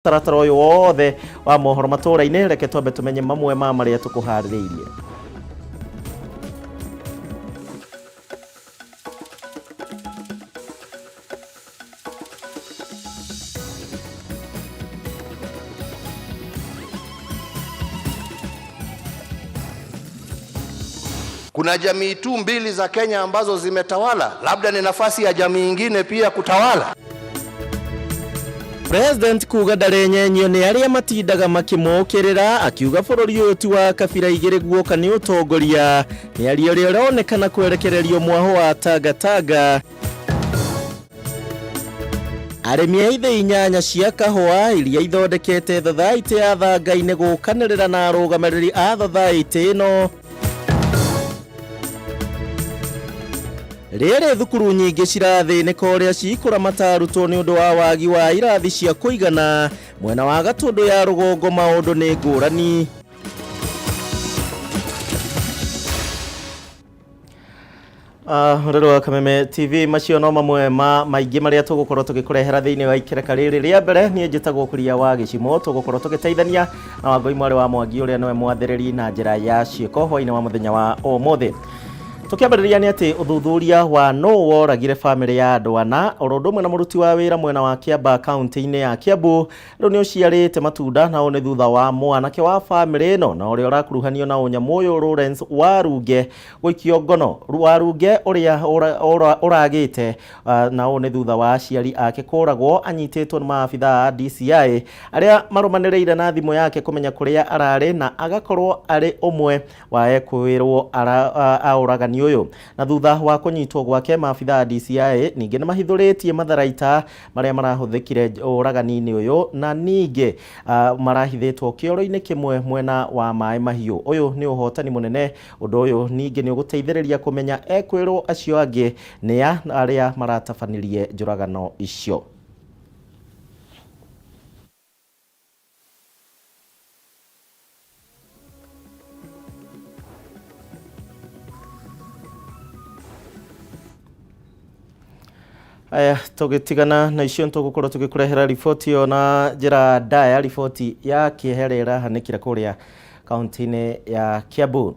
taratara uyu wothe wa mohoro Matuuraini reke twambe tumenye mamwe ma maria tukuhaririirie. Kuna jamii tu mbili za Kenya ambazo zimetawala, labda ni nafasi ya jamii nyingine pia kutawala. President kuga ndarenyenyio ni aria matindaga makimokirira akiuga bururi uyu ti wa kabira igiri guoka ni utongoria ni ario rionekana kwerekererio mwaho wa tagataga. Arimi aithe inyanya cia kahua iria ithondekete thathaiti ya thangaine gukanirira na arugamiriri a thathaiti ino. Rere thukuru nyingi cirathinika uria cikuramata arutwo ni undu wa wagi wa irathi cia kuigana mwena wa Gatundu ya rugongo maundu ni ngurani. Rero Kameme TV macio no mamwe maingi maria tugukorwo tugikurehera thiini wa ikereka riri ria mbere nie njitagwo Kuria wa Gichimu tugukorwo tugiteithania na Wangui mwari wa Mwangi uria niwe mwathiriri na njira ya ciiko hwaini wa muthenya wa umuthi. Tukiambariria ni ati uthuthuria wa no woragire family ya andu ana orondumwe na muruti wa wira mwena wa Kiamba county-ini ya Kiambu riu ni uciarite matunda na one thutha wa mwanake wa family ino na uria urakuruhanio na unyamu uyu Lawrence Warunge guikio ngono Warunge uria uragite na one thutha wa aciari ake kuragwo anyititwo ni maabitha a DCI aria marumaniriire na thimu yake kumenya kuria arari na agakorwo ari umwe wa ekwirwo auragani uyu na thutha wa kunyitwo gwake maabitha DCI ninge ni mahithuritie matharaita maria marahuthikire uragani-ini uyu na ninge marahithitwo kioro-ini kimwe mwena wa Mai Mahiu. Uyu ni uhotani munene undu uyu ninge ni uguteithiriria kumenya ekwirwo acio angi ni aria maratabanirie njuragano icio. Aya tugitigana na icio tugukorwo tugikurehera riboti ona njira ndaya riboti ya kiherera hanikira kuria kaunti-ini ya Kiambu.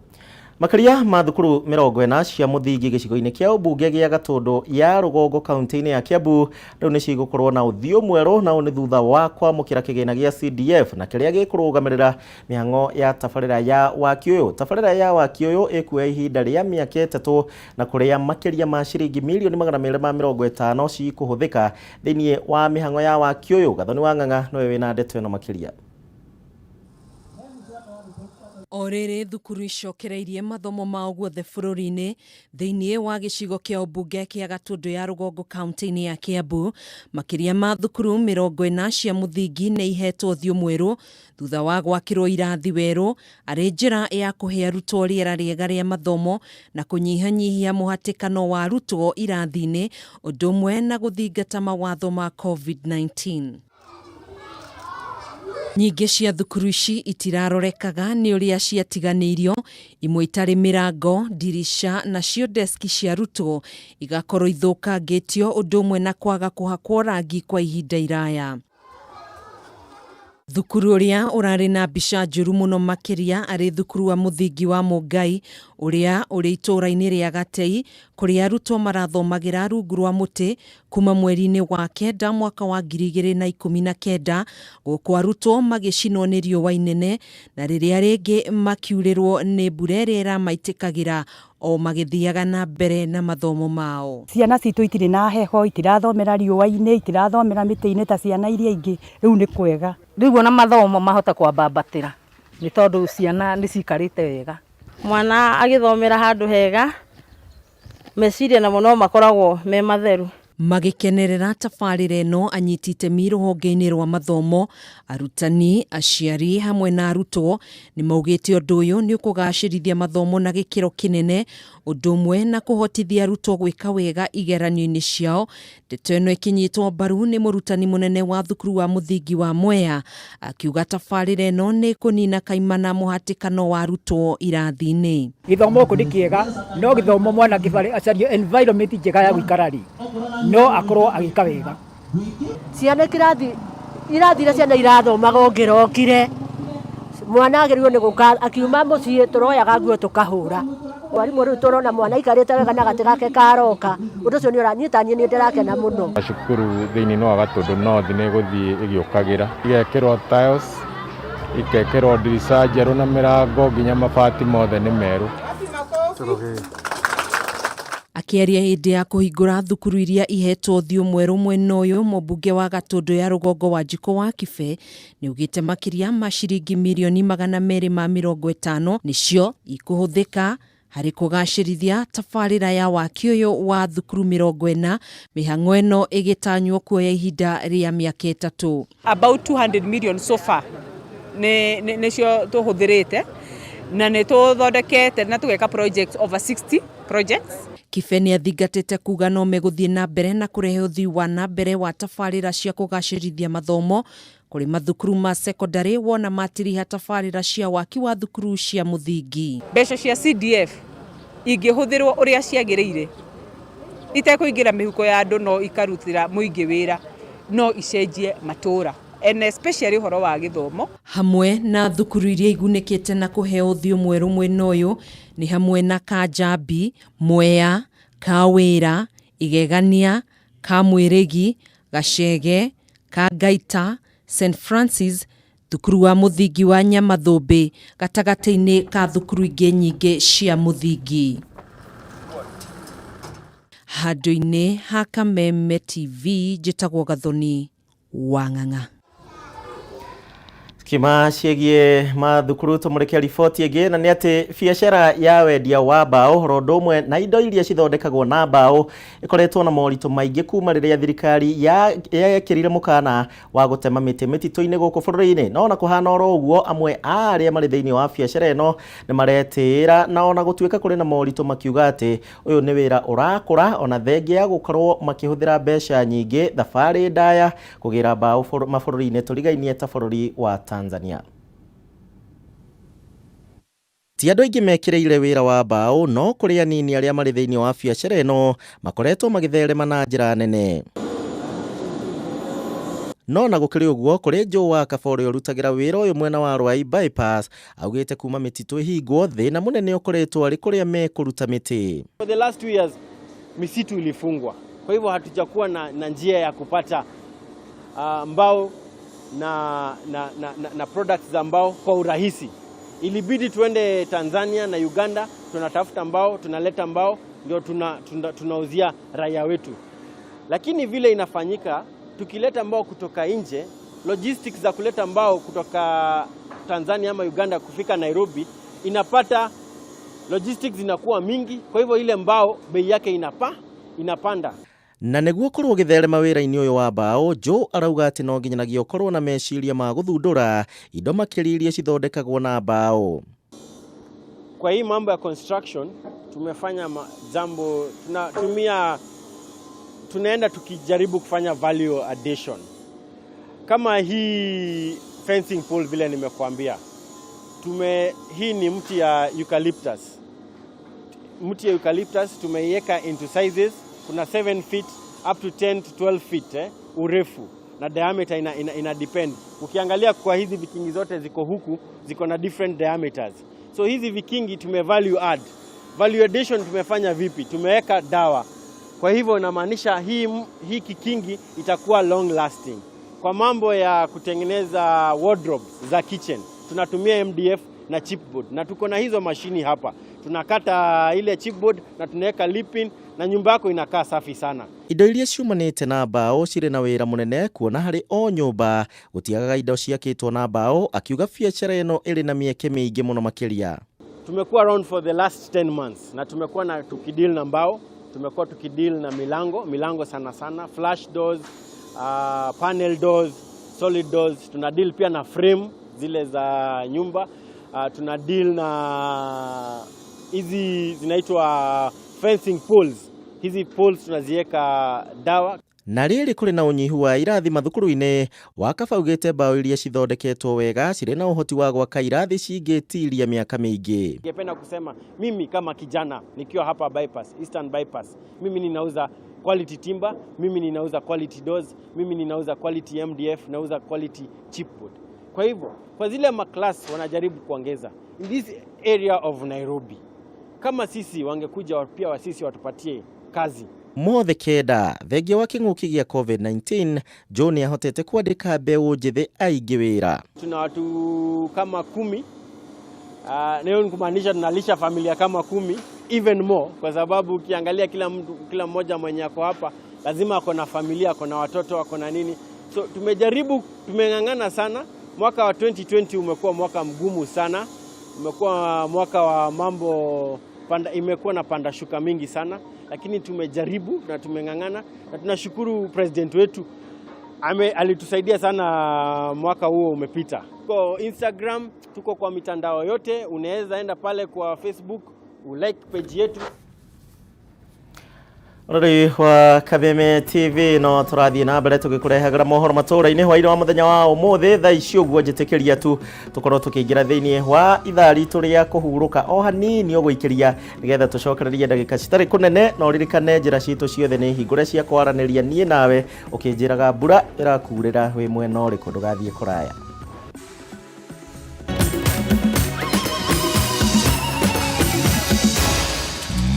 Makaria ma thukuru 40 cia muthingi gicigo-ini kia ubunge gia Gatundu ya rugongo kaunti-ini ya Kiambu riu ni cigukorwo na uthio mweru na ni thutha wa kwamukira kigina gia CDF na kiria gikurugamirira mihango ya tabarira ya waki uyu. Tabarira ya waki uyu ikuoya ihinda ria miaka 3 na kuria makiria ma ciringi milioni 250 cikuhuthika thiini wa mihango ya waki uyu. Gathoni wa Ng'ang'a nowe wina ndeto ino makiria. Orere thukuru icokereirie mathomo mao guothe bururi-ini thiini wa gicigo kia ubunge kia Gatundu ya rugongo kaunti-ini ya Kiambu. Makiria ma thukuru 40 cia muthingi ni ihetwo uthio mweru thutha wa gwakirwo irathi weru ari njira ya kuhe arutwo riera riega ria mathomo na kunyihanyihia muhatikano wa arutwo irathi-ini undu umwe na guthingata mawatho ma COVID-19. Nyingi cia thukuru ici itirarorekaga ni uria ciatiganirio, imwe itari mirango, dirisha na cio deski cia arutwo igakorwo ithukangitio undu umwe na kwaga kuhakwo rangi kwa ihinda iraya. Thukuru uria urari na mbica njuru muno makiria ari thukuru wa muthingi wa Mungai uria uri itura-ini ria Gatei kuria arutwo marathomagira rungu rwa muti kuma mweri-ini wa kenda mwaka wa 2019 guku arutwo magicinwo ni riũa inene na riria ringi makiurirwo ni mbura iria iramaitikagĩra o magithiaga na mbere na mathomo mao. Ciana citu itire na heho, itirathomera riũa-ini, itirathomera miti-ini ta ciana iria ingi, riu ni kwega. Riu ona mathomo mahota kwambatĩra ni tondu ciana ni cikarite wega. Mwana agithomera handu hega, meciria namo no makoragwo me matheru. Magikenerera tabarĩra ĩno anyitite rũhonge-inĩ rwa mathomo, arutani, aciari hamwe na arutwo ni maugĩte ũndũ ũyũ nĩ ũkũgacĩrithia mathomo na gĩkĩro kĩnene, ũndũ ũmwe na kũhotithia arutwo gwĩka wega igeranio-inĩ ciao. Ndeto ĩno ĩkinyitwo mbaru nĩ mũrutani mũnene wa thukuru wa muthingi wa Mwea akiuga tabarĩra ĩno nĩ kũnina kaimana mũhatĩkano wa arutwo irathi-inĩ. Gĩthomo kũ nĩ kĩega, no gĩthomo mwana kĩbarĩ acario environment njega ya gũikara rĩ no akorwo agĩka wega. Ciana kĩrathi irathire ciana irathoma gongerokire mwana agerirwo ni guka akiuma mucii turoyaga nguo tukahura mwarimu riu turona mwana ikarite wega na gati gake karoka undu ucio ni uranyita ni ndirakena muno. Cukuru thiini no Gatundu North ni guthii igiukagira igekirwo tiles ikekirwo ndirica njeru na mirango nginya mabati mothe ni meru. Akiaria hindi ya kuhingura thukuru iria ihetwo thiu mweru mwena uyu mubunge wa Gatundu ya rugongo wa Jiko wa Kibe ni ugite makiria ma ciringi milioni 250 nicio ikuhuthika hari kugacirithia tabarira ya waki uyu wa thukuru 40 mihang'o ino igitanywo kuoya ihinda ria miaka 3. About 200 million so far nicio tuhuthirite na ni tuthondekete na tugeka projects over 60 projects. Kibe ni athingatite kuga no meguthie na mbere na kurehe uthii wa na mbere wa tabarira cia kugacirithia mathomo kuri mathukuru ma secondary wona matiriha tabarira cia waki wa thukuru cia muthingi. Mbeca cia CDF ingĩhũthĩrwo uria ciagĩrĩire itekuingira mihuko ya andu no ikarutira muingi wira no icenjie matura and especially horo wa githomo. Hamwe na thukuru iria igunikite na kuheo uthio mweru mwena uyu ni hamwe na Kanjambi, Mwea, Kawira, Igegania, Kamwirigi, Gacege, Kangaita, St Francis, thukuru wa muthingi wa Nyamathumbi gatagati-ini ka thukuru ingi nyingi cia muthingi. Handu-ini ha Kameme TV njitagwo Gathoni wa Ng'ang'a. Kima ciegie mathukuru tumurike riboti igi na ni ati biacara ya wendia wa mbao horo ndomwe na indo iria cithondekagwo na mbao ikoretwo na moritũ maingĩ kuma rĩrĩa thirikari yekĩrire mũkana wa gũtema mĩtĩ mĩtitũ-inĩ gũkũ bũrũri-inĩ. No na kũhana oro ũguo amwe arĩa marĩ thĩinĩ wa biacara ĩno nĩ maretĩĩra na ona gũtuĩka kũrĩ na moritũ makiuga atĩ ũyũ nĩ wĩra ũrakũra ona thengia ya gũkorwo makĩhũthĩra mbeca nyingĩ thabarĩ ndaya kũgĩra mbao mabũrũri-inĩ tũrigainie ta bũrũri wa Tanzania. Ti andũ aingĩ mekireire wĩra wa mbao no kũrĩ anini arĩa marĩ thĩinĩ wa biacara ĩno makoretwo magĩtherema na njĩra nene. No na gũkĩrĩ ũguo kũrĩ Joe wa Kabore ũrutagĩra wĩra ũyũ mwena wa Rwai bypass augĩte kuma mĩtitũ ĩhingwo thĩna mũnene ũkoretwo arĩ kũrĩa mekũruta mĩtĩ. For the last 2 years misitu ilifungwa, kwa hivyo hatujakuwa na njia ya kupata mbao na products za mbao kwa urahisi. Ilibidi tuende Tanzania na Uganda, tunatafuta mbao, tunaleta mbao, ndio tunauzia raia wetu. Lakini vile inafanyika, tukileta mbao kutoka nje, logistics za kuleta mbao kutoka Tanzania ama Uganda kufika Nairobi, inapata logistics inakuwa mingi, kwa hivyo ile mbao bei yake inapanda. Na nĩguo korwo gĩtherema wĩra-inĩ ũyũ wa mbao, Joe arauga atĩ no nginyanagia ũkorwo na meciria ma gũthundũra indo makĩria iria cithondekagwo na mbao. Kwa hii mambo ya construction tumefanya jambo tunaenda tukijaribu kufanya value addition. Kama hii fencing pole vile nimekuambia. Hii ni mti ya eucalyptus. Mti ya eucalyptus tumeiweka into sizes. Kuna 7 feet up to 10 to 12 feet urefu na diameter ina depend. Ukiangalia kwa hizi vikingi zote ziko huku ziko na different diameters. So hizi vikingi value addition tumefanya vipi? Tumeweka dawa. Kwa hivyo inamaanisha hii kikingi itakuwa long lasting. Kwa mambo ya kutengeneza wardrobes za kitchen tunatumia MDF na chipboard na tuko na hizo mashini hapa. Tunakata ile chipboard na tunaweka lipin na nyumba yako inakaa safi sana. Indo iria ciumanĩte na mbao cirĩ na wĩra mũnene kuona harĩ o nyũmba gũtiagaga indo ciakĩtwo na mbao, akiuga biacara ĩno ĩrĩ na mĩeke mĩingĩ mũno makĩria. Tumekuwa around for the last 10 months na tumekuwa tukideal na mbao, tumekuwa tukideal na milango sana, flash doors, panel doors, solid doors, tunadeal pia na frame zile za nyumba, tunadeal na hizi zinaitwa fencing poles. Hizi poles tunaziweka dawa. Na rĩrĩ kũrĩ na ũnyihu wa irathi mathukuru-inĩ, Wakaba augĩte mbao iria cithondeketwo wega cirĩ na ũhoti wa gwaka irathi cingĩtiria mĩaka mĩingĩ. Ningependa kusema mimi kama kijana nikiwa hapa bypass, Eastern bypass, mimi ninauza quality timber, mimi ninauza quality doors, mimi ninauza quality MDF, nauza quality chipboard. Kwa hivyo, kwa zile maclass wanajaribu kuongeza in this area of Nairobi. Kama sisi wangekuja pia wasisi watupatie kazi. Mothe kenda thegio wa king'uki gĩa COVID-19 John ahotete kwandĩka mbeũ njĩthĩ aingĩ wĩra. Tuna watu kama 10. Leo ni kumaanisha tunalisha familia kama 10 even more, kwa sababu ukiangalia kila mmoja mwenye ako hapa lazima ako na familia, ako na watoto, ako na nini. So tumeng'ang'ana sana. Mwaka wa 2020 umekuwa mwaka mgumu sana. Umekuwa mwaka wa mambo imekuwa na panda shuka mingi sana, lakini tumejaribu na tumeng'ang'ana na tunashukuru president wetu alitusaidia sana. Mwaka huo umepita. Kwa Instagram, tuko kwa mitandao yote, unaweza enda pale kwa Facebook, ulike page yetu. Rori wa Kameme TV no turathie na mbere tugikurehagira mohoro Matuuraini hwaire wa muthenya wa umuthi thaa ici uguo njitikiria tu tukorwo tukiingira thiini wa ithaa ritu ria kuhuruka o hanini uguikiria nigetha tucokererie ndagika citari kunene no ririkane njira citu ciothe ni hingure cia kwaraniria nie nawe ukinjiraga mbura irakurira wi mwena uriku ndugathie kuraya.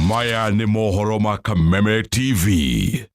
Maya ni mohoro ma Kameme TV.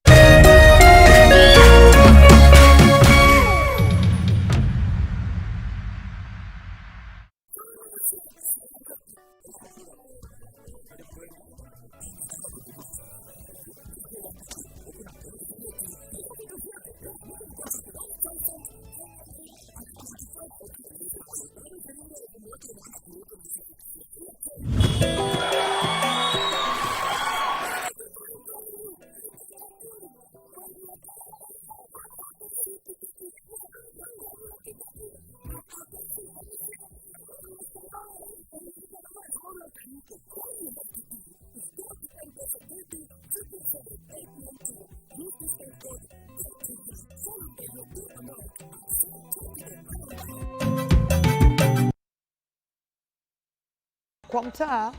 Kwa mtaa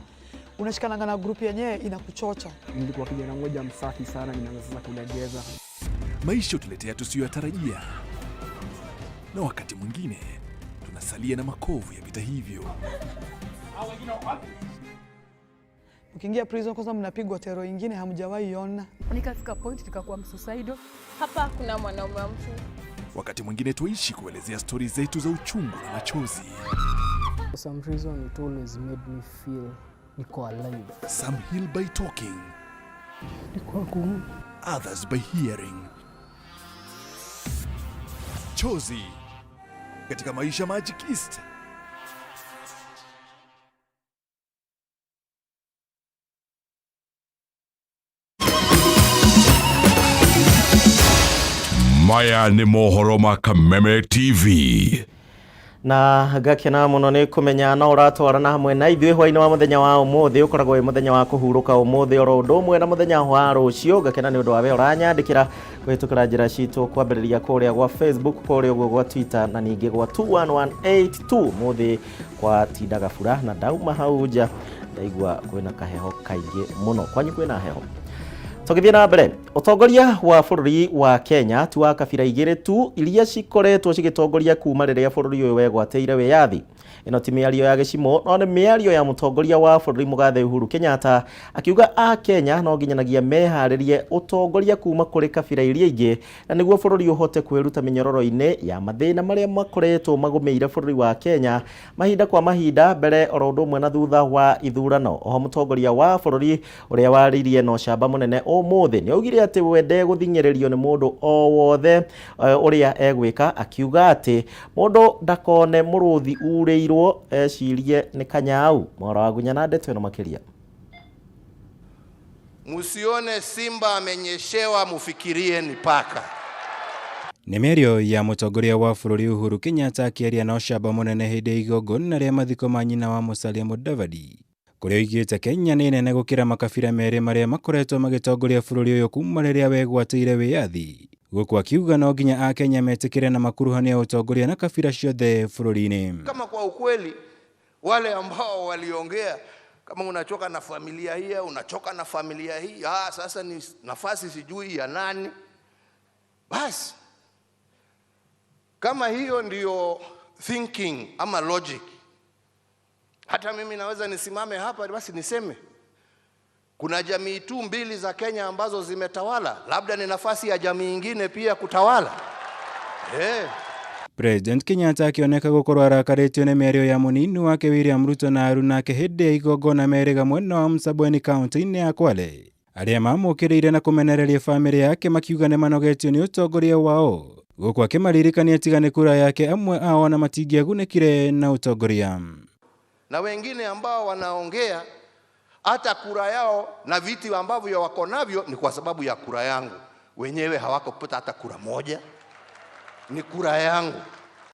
unashikana na grupu yenyewe inakuchocha. Nilikuwa kijana mmoja msafi sana, ninaanza sasa kulegeza. Maisha tuletea tusiyotarajia, na wakati mwingine tunasalia na makovu ya vita hivyo. Ukiingia prison kwanza mnapigwa tero nyingine hamjawahi ona. Nikafika point nikakuwa suicidal. Hapa kuna mwanaume wa mtu. Wakati mwingine tuishi kuelezea stori zetu za uchungu na machozi. For some reason it always made me feel niko alive. Some heal by talking, others by hearing. Chozi katika maisha Magic East. Maya ni mohoro ma Kameme TV. Na gakena muno ni kumenya na uratwarana hamwe na ithuĩ hwainĩ wa muthenya wa umuthi ukoragwo wi muthenya wa kuhuruka umuthi oro undu umwe na muthenya wa rucio. Gakena ni undu wa we uranyandikira kwitukira njira citu kwambĩrĩria kuria gwa Facebook, kuria gwa Twitter na ningĩ gwa 21182 muthi kwa tindaga fura na dauma hau nja ndaigua kwina kaheho kaingĩ muno. Kwanyu kwina heho? Tugithie na mbere, utongoria wa bũrũri wa Kenya tu wa kabira igĩrĩ tu iria cikoretwo cigitongoria kuma rĩrĩa bũrũri ũyũ wegwateire wĩyathi. Ino ti mĩario ya Gichimu no nĩ mĩario ya mũtongoria wa bũrũri Mũgathe Uhuru Kenyatta akiuga a Kenya no nginyanagia meharĩrie utongoria kuma kũrĩ kabira iria ingĩ na nĩguo bũrũri ũhote kwĩruta mĩnyororo-inĩ ya mathĩna marĩa makoretwo magũmĩire bũrũri wa Kenya mahinda kwa mahinda mbere oro ũndũ ũmwe na thutha wa ithurano. Oho mũtongoria wa bũrũri ũrĩa warĩirie no camba mũnene ũmũthĩ nĩ augire atĩ wende gũthing'ĩrĩrio nĩ mũndũ o wothe ũrĩa egwĩka, akiuga atĩ mũndũ ndakone mũrũthi urĩirwo ecirie ni kanyau. Mora wa gunyana ndeto ĩno makĩria. Musione simba amenyeshewa, mufikirie ni paka. Nĩ mĩario ya mũtongoria wa bũrũri Uhuru Kenyatta akĩaria na ũcamba mũnene hĩndĩ ya igongona rĩa mathiko ma nyina wa Musalia Mudavadi, kũrĩa oigĩte Kenya nĩ nene gũkĩra makabira merĩ marĩa makoretwo magĩtongoria bũrũri ũyũ kuma rĩrĩa wegwateire wĩyathi. Gũkũ akiuga no nginya a Kenya metĩkĩre na makuruhania ũtongoria na kabira ciothe bũrũri-inĩ. Kama kwa ukweli wale ambao waliongea Kama unachoka na familia hii, unachoka na familia hii, sasa ni nafasi sijui ya nani. Basi kama hiyo ndiyo thinking ama logic, hata mimi naweza nisimame hapa basi niseme kuna jamii tu mbili za Kenya ambazo zimetawala, labda ni nafasi ya jamii nyingine pia kutawala. President Kenyatta akioneka gukorwo arakaritio ni mĩario ya munini wake William Ruto na aruna ake hindi ya igongona merĩga mwena wa Msabweni kaunti-inĩ ya Kwale. Arĩa mamũkĩrĩire na kũmenereria famĩlĩ yake makiuga nĩ manogetio nĩ ũtongoria wao, gũkũ akĩmaririkania atiga nĩ kura yake amwe ao na matingĩagunĩkire na ũtongoria. Na wengine ambao wanaongea hata kura yao na viti ambavyo wako navyo ni kwa sababu ya kura yangu. Wenyewe hawakupata hata kura moja, ni kura yangu.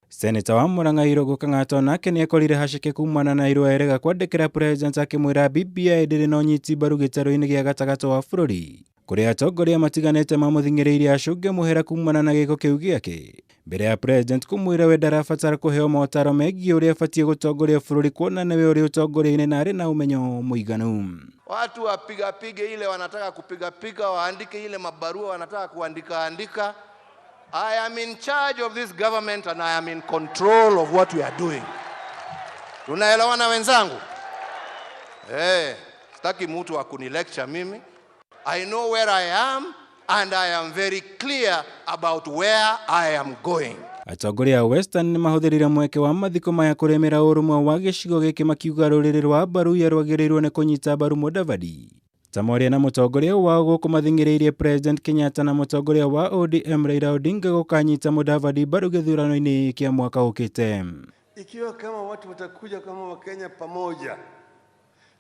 Senator wa Murang'a Irũngũ Kang'ata nake nĩ ekorire haceke kumana na irũa erega kwandĩkĩra president akĩmwĩra BBI ndĩrĩ na ũnyiti mbaru gĩtarũ-inĩ gĩa gatagatĩ wa bũrũri, kũrĩa atongoria matiganĩte mamũthing'ĩrĩirie acũnge mũhera kumana na gĩko kĩu gĩake, mbere ya president kũmwĩra we ndarabatara kũheo motaro megiĩ ũrĩa abatiĩ gũtongoria bũrũri kuona nĩwe ũrĩ ũtongoria-inĩ na arĩ na ũmenyo mũiganu. Watu wapigapige ile wanataka kupiga, waandike ile mabarua wanataka kuandika. I am in charge of this government and I am in control of what we are doing. Tunaelewana wenzangu? Sitaki mtu wa kunilecture mimi. I know where I am and I am very clear about where I am going. Atongoria Western nĩ mahũthĩrire mweke wa mathiko maya kũremera ũrũmwe wa gĩcigo gĩkĩ makiuga rũrĩrĩ rwa Baruya rwagĩrĩirwo nĩ kũnyita mbaru Mudavadi. Tamoria na mũtongoria wao gũkũ mathing'ĩrĩirie President Kenyatta na mũtongoria wa ODM Raila Odinga gũkanyita Mudavadi mbaru gĩthurano-inĩ kĩa mwaka ũkĩte. Ikiwa kama watu watakuja kama Wakenya pamoja,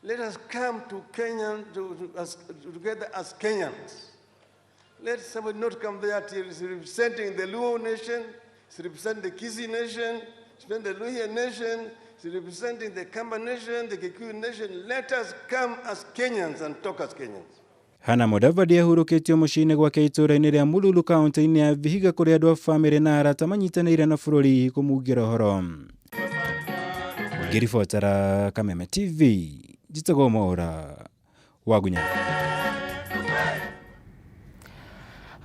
let us come to Kenya together as Kenyans. Let somebody not come there representing the Luo nation, representing the Kisii nation, representing the Luhya nation, representing the Kamba nation, the Kikuyu nation. Let us come as Kenyans and talk as Kenyans. Hana Mudavadi ahurũkĩtio mũciĩ-inĩ gwake itũũra-inĩ rĩa Mululu kaunti-inĩ ya Vihiga kũrĩa andũ a bamĩrĩ na arata manyitanĩire na bũrũri kũmugĩra ũhoro. Ngĩribotera Kameme TV, njĩtagwo Mwaũra wa Gunya.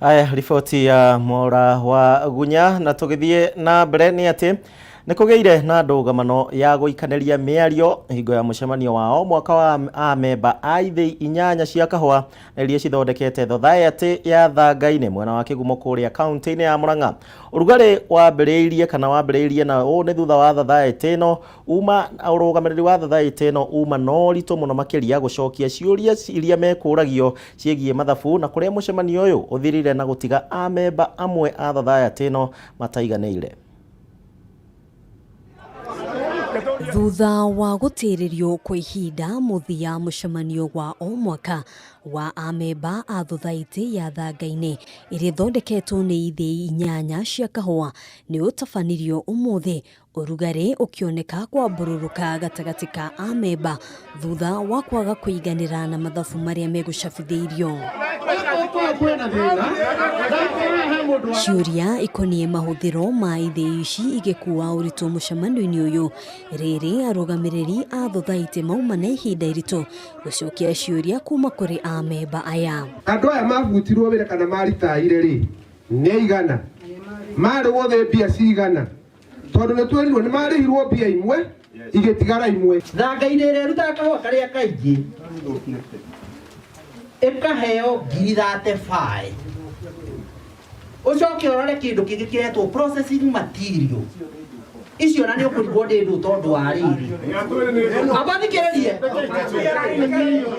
Aya, riboti ya Mwaũra wa Gunya, na tũgĩthiĩ na mbere nĩ atĩ nĩ kũgĩire na ndũgamano ya gũikanĩria mĩario hingo ya mũcemanio wao mwaka wa amemba a ithĩ 8 cia kahũa na iria cithondekete society ya Thangai-inĩ mwena wa Kĩgumo kũrĩa kaunti-inĩ ya Murang'a. Ũrugarĩ wambĩrĩirie na ũũ nĩ thutha wa society ĩno ũrũgamĩrĩri wa society ĩno uma na ũritũ mũno makĩria gũcokia ciũria iria mekũragio ciĩgiĩ mathabu, na kũrĩa mũcemanio ũyũ ũthirire na gũtiga amemba amwe a society ĩno mataiganĩire. Thutha wa gũtĩrĩrio kwa ihinda mũthia mũcemanio wa o mwaka wa amemba a society ya Thangai-inĩ ĩrĩa ĩthondeketwo nĩ ithĩ 8 cia kahũa nĩ ũtabanirio ũmũthĩ, ũrugarĩ ũkĩoneka kwambũrũrũka gatagatĩ ka amemba thutha wa kwaga kũiganĩra na mathabu marĩa megũcabithĩirio. Ciũria ikoniĩ mahũthĩro ma ithĩ ici igĩkuua ũritũ mũcemanio-inĩ ũyũ, rĩrĩ arũgamĩrĩri a society mauma na ihinda iritũ gũcokia ciũria kuma kũrĩ amemba aya. Andũ aya mabutirwo wĩra kana maritaire rĩ nĩ igana, marĩ wothe mbia cigana, tondũ nĩ twerirwo nĩ marĩhirwo mbia imwe igĩtigara imwe. Thangai-inĩ ĩrĩa ĩrutaga kahũa karĩa kaingĩ ĩkaheo 35,000. Ucoke ũrore kĩndũ kĩngĩ kĩretwo processing material. Icio na nĩ ũkũrigwo nĩ ndũ tondũ wa rĩrĩ. Abathikĩrĩrie.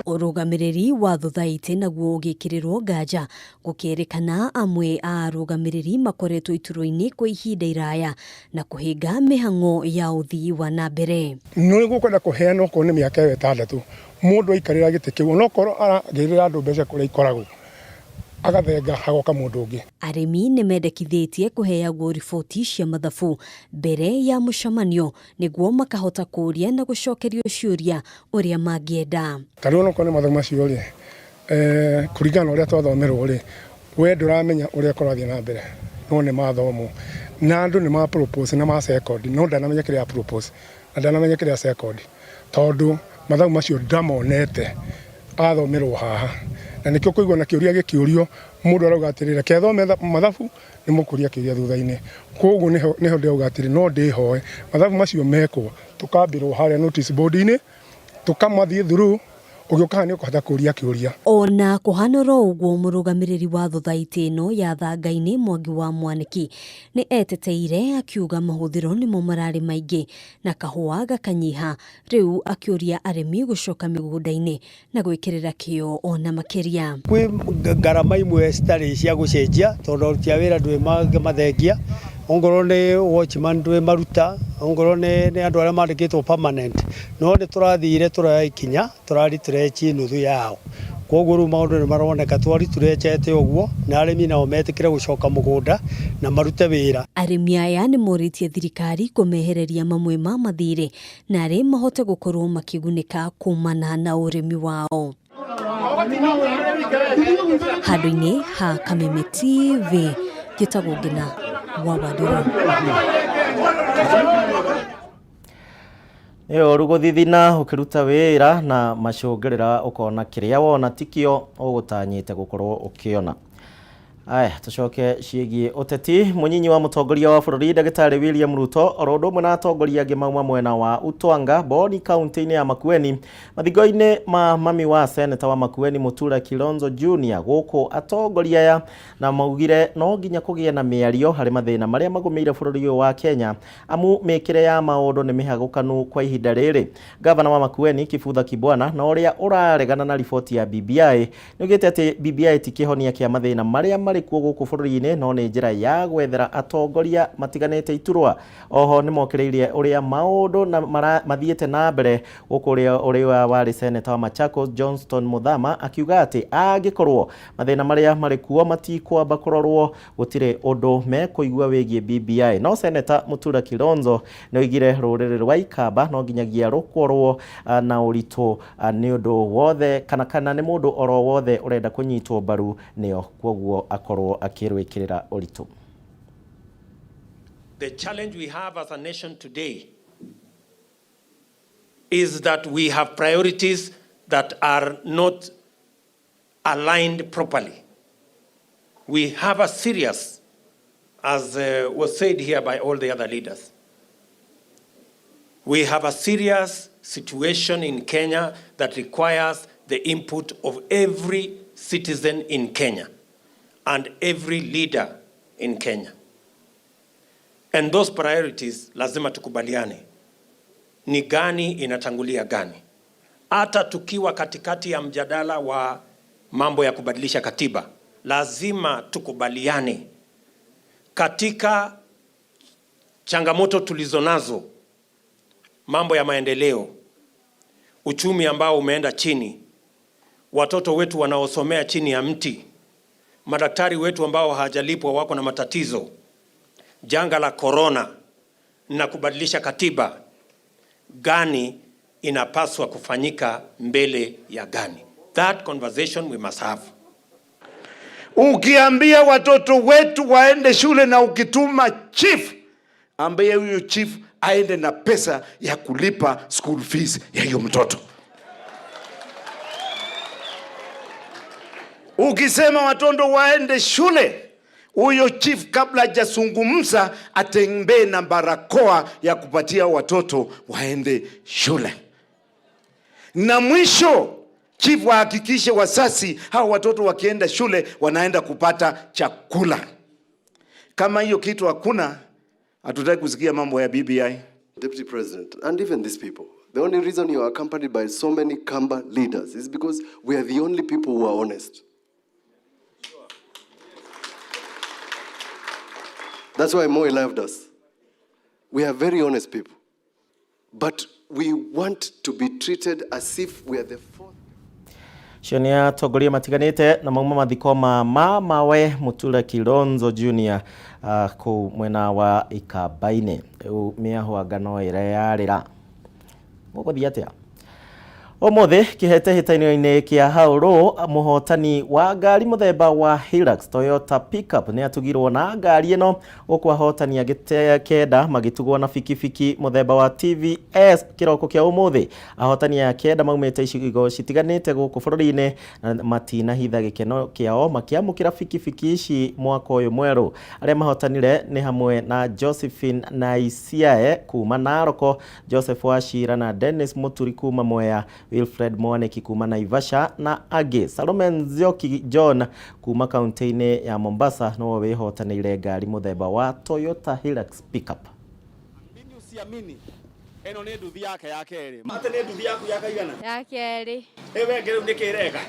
Ũrũgamĩrĩri wa society naguo ũgĩkĩrĩrwo nganja gũkĩrĩkana amwe a arũgamĩrĩri makoretwo iturwa-inĩ kwa ihinda iraya na kũhĩnga mĩhang'o ya ũthii wa na mbere. Nĩ gũkwenda kũheana okorwo nĩ mĩaka 6 mũndũ aikarĩra gĩtĩ kĩu onokorwo aragĩrĩra andũ mbeca kũrĩa ikoragwo agathenga hagoka mũndũ ũngĩ. Arĩmi nĩ mendekithĩtie kũheagwo riboti cia mathabu mbere ya mũcemanio nĩguo makahota kũũria na gũcokerio ciũria ũrĩa mangĩenda. Tarĩu onokorwo nĩ mathabu macio rĩ kũringana ũrĩa twathomerwo rĩ we ndũramenya ũrĩa kũrathiĩ na mbere, no nĩ mathomo na andũ nĩ ma propose na ma second, no ndanamenya kĩrĩa propose na ndanamenya kĩrĩa second, tondũ mathabu macio ndamonete athomerwo haha na nikio kuigwa na kiuria gikiurio mundu arauga atirira kethome mathabu ni mukuria kiuria thutha-ini koguo niho ndauga atiri no ndihoe mathabu macio mekwo tukambirwo haria notice board-ini tukamathie through ugiuka ni ukuhota kuria kiuria. Ona kuhanoro uguo murugamiriri wa thothaiti ino ya Thangai-ini Mwangi wa Mwaniki ni eteteire akiuga mahuthiro ni mo marari maingi na kahua gakanyiha, riu akiuria arimi gucoka migunda-ini na gwikirira kio ona makiria. Kwi ngarama imwe citari cia gucenjia tondu tia wira ndwi mathengia ongoro ni watchman ndwi maruta ongoro ni andu aria mandikitwo permanent no ni turathire turaikinya turari turechi nuthu yao koguo ru maundu ni maroneka twari turechete uguo na arimi nao metikire gucoka mugunda na marute wira. Arimi aya ni moritie thirikari kumehereria mamwe ma mathire na ari mahote gukorwo makigunika kumana na urimi wao. Handũ-inĩ ha Kameme TV gĩtagwo Ngina wa Wadoro. Ruguthithina ukiruta wira na macungerera ukona kiria wona tikio ugutanyite gukorwo ukiona. Aya tucoke ciigie uteti. Munyinyi wa mutongoria wa bururi Dagitari William Ruto orodo mwe na atongoria angi mauma mwena wa Utwanga Boni kaunti-ini ya Makueni mathigo-ini ma mami wa seneta wa Makueni Matuuraini Junior guku atongoria ya na maugire no nginya kugie na miario hari mathina maria magumeire bururi wa Kenya amu mekire ya maundu ni mihagukanu kwa ihinda riri. Gavana wa Makueni Kibutha Kibwana na uria uraregana na ripoti ya BBI nigite ati BBI tikihonia kia mathina maria kuo guku bururi-ini no ni njira ya gwethera atongoria matiganite iturwa. Oho ni mokireirie uria maundu na mathiete na mbere guku uria wari seneta wa Machakos Johnston Muthama akiuga ati agikorwo mathina maria mari kuo matikwamba kurorwo gutire undu me kuigua wigie BBI. No seneta Matuuraini no igire ruriri rwa Ikamba no nginyagia rukorwo na uritu ni undu wothe kana ni mundu oro wothe urenda kunyitwo baru nio kwoguo akorwo akirwikirira uritu. The challenge we have as a nation today is that we have priorities that are not aligned properly. We have a serious, as was said here by all the other leaders, we have a serious situation in Kenya that requires the input of every citizen in Kenya and every leader in Kenya. And those priorities lazima tukubaliane. Ni gani inatangulia gani? Hata tukiwa katikati ya mjadala wa mambo ya kubadilisha katiba, lazima tukubaliane katika changamoto tulizonazo, mambo ya maendeleo, uchumi ambao umeenda chini, watoto wetu wanaosomea chini ya mti, madaktari wetu ambao hawajalipwa wako na matatizo, janga la corona na kubadilisha katiba, gani inapaswa kufanyika mbele ya gani? That conversation we must have. Ukiambia watoto wetu waende shule na ukituma chief, ambaye huyo chief aende na pesa ya kulipa school fees ya hiyo mtoto. Ukisema watoto waende shule, huyo chief kabla hajazungumza atembee na barakoa ya kupatia watoto waende shule. Na mwisho chief wahakikishe wasasi hao watoto wakienda shule wanaenda kupata chakula. Kama hiyo kitu hakuna, hatutaki kusikia mambo ya BBI. Deputy President, and even these people, the only reason you are accompanied by so many Kamba leaders is because we are the only people who are honest. That's why Moi loved us. We are very honest people. But we want to be treated as if we are the fourth. Shonia togoria matiganite na mauma mathiko mawe Matuuraini Junior ku mwena wa Ikamba-ini. Miaho ngano ira yarira. Muguthia atia. Omothe kihete-hĩtano-inĩ kĩa haũrũ mũhotani wa ngari mũthemba wa Hilux Toyota pickup nĩ atugirwo na ngari ĩno gũkũ ahotani angĩ kenda magĩtugwo na bikibiki mũthemba wa TVS kĩroko kĩa ũmũthĩ. Ahotani ya kenda maumĩte icigo citiganĩte gũkũ bũrũri-inĩ na matinahitha gĩkeno kĩao makĩamũkĩra bikibiki ici mwaka ũyũ mwerũ. Arĩa mahotanire nĩ hamwe na Josephine Naisiae kuma Naroko, Joseph Wachira na Dennis Muturi kuma Mwea, Wilfred Mwaniki kuma Naivasha na angĩ. Salome Nzioki John kuma kaunti-inĩ ya Mombasa no wehotanĩire ngari mũthemba wa Toyota Hilux pickup. Mimi usiamini eno nĩ nduthi yake ya kerĩ. Mate nĩ nduthi yaku ya kaigana? Ya kerĩ. Ewe ngero nĩkĩreka?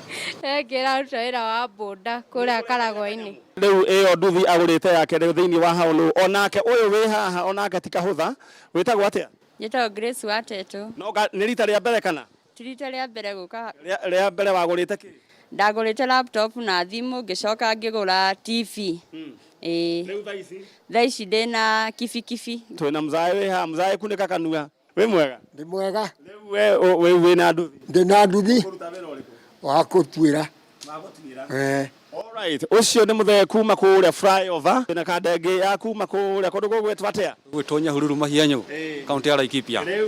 Ngera ruta wĩra wa boda kũrĩa Karagwa-inĩ. Rĩu ĩyo nduthi agũrĩte ya kerĩ thĩinĩ wa haũrũ. Onake ũyũ wĩ haha onake ti kahũtha. Wĩtagwo atĩa? Njĩtagwo Grace Wateto. No nĩ rita rĩa mbere kana? Rita rĩa mbere gũka. Rĩa mbere wagũrĩte kĩ? Ndagũrĩte laptop na thimũ ngĩcoka ngĩgũra TV. Rĩu thaa ici ndĩna kibikibi. Twĩna mzae wĩ haha, mzae kunĩka kanua. Wĩ mwega? Ndĩ mwega. Rĩu wĩna nduthi? Ndĩna nduthi. Kũruta wĩra ũrĩkũ? Wa gũtuĩra. Wa gũtuĩra? Alright, ũcio nĩ mũthee kuma kũrĩa flyover. Twĩna kandenge ya kuma kũrĩa kũndũ gũgwĩtwo atĩa? Gwĩtonya Hururu Mahianyo, kaunti ya Laikipia. Rĩu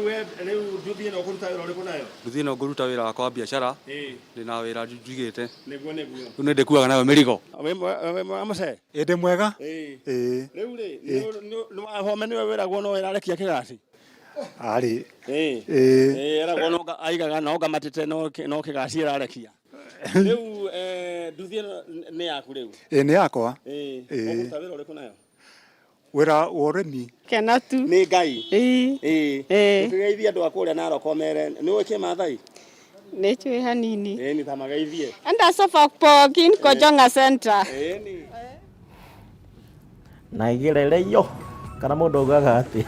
nduthi ĩno kũruta wĩra ũrĩkũ nayo? Nduthi ĩno ngũruta wĩra wakwa wa biacara. Ndĩna wĩra njigĩte. Nĩguo. Rĩu nĩ ndĩkuaga nayo mĩrigo. Wĩ mũcee? Ndĩ mwega. Rĩu nĩ wahome nĩwe wĩragwo no wĩrarekia kĩgati? Arĩ. Eragwo no aigaga no ngamatĩte no kĩgaci ĩrarekia. Rĩu nduthi ĩno nĩ yaku rĩu? Nĩ yakwa. Ũkũruta wĩra ũrĩkũ nayo? Wĩra wa ũrĩmi. Kena tu. Nĩ Ngai? Tũgeithie andũ a kũrĩa Naroko mere. Nĩ ũĩ Kĩmaathai? Nĩ tũĩ hanini. Nĩ ta mageithie. Enda sofa pogin Kojonga Center. Na igerereyo kana mũndũ augaga atĩ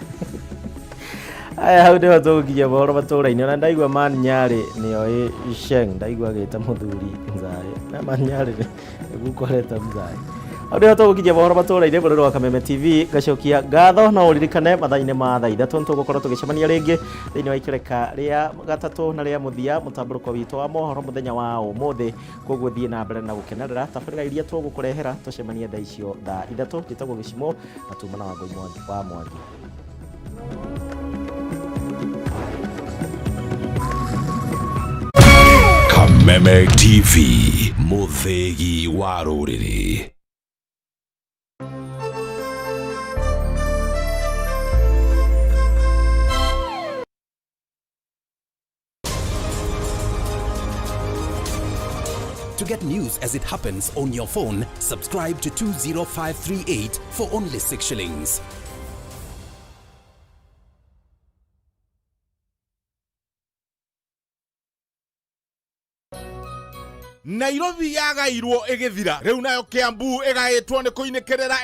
aya hau nĩho tũgũkinyia mohoro matũũra-inĩ. Ona ndaigua Maniarĩ nĩoĩ Isheng, ndaigua agĩta mũthuri Nzaĩ na Maniarĩ nĩgũkorete Nzaĩ. Hau nĩho tũgũkinyia mohoro matũũra-inĩ mũrũ wa Kameme TV. Ngacokia ngatho na ũririkane mathaa-inĩ ma thaa ithatũ nĩtũgũkorwo tũgĩcemania rĩngĩ thĩinĩ wa ikereka rĩa gatatũ na rĩa mũthia mũtambũrũko witũ wa mohoro mũthenya wa ũmũthĩ. Koguo thiĩ na mbere na gũkenerera tabarĩra iria tũgũkũrehera tũcemanie thaa icio thaa ithatũ. Njĩtagwo Gichimu na tuma na Wangũi wa Mwangi. Kameme TV, mũthegi wa rũrĩrĩ. To get news as it happens on your phone, subscribe to 20538 for only 6 shillings. Nairobi yagairwo igithira riu nayo Kiambu igaitwo ni kuinekerera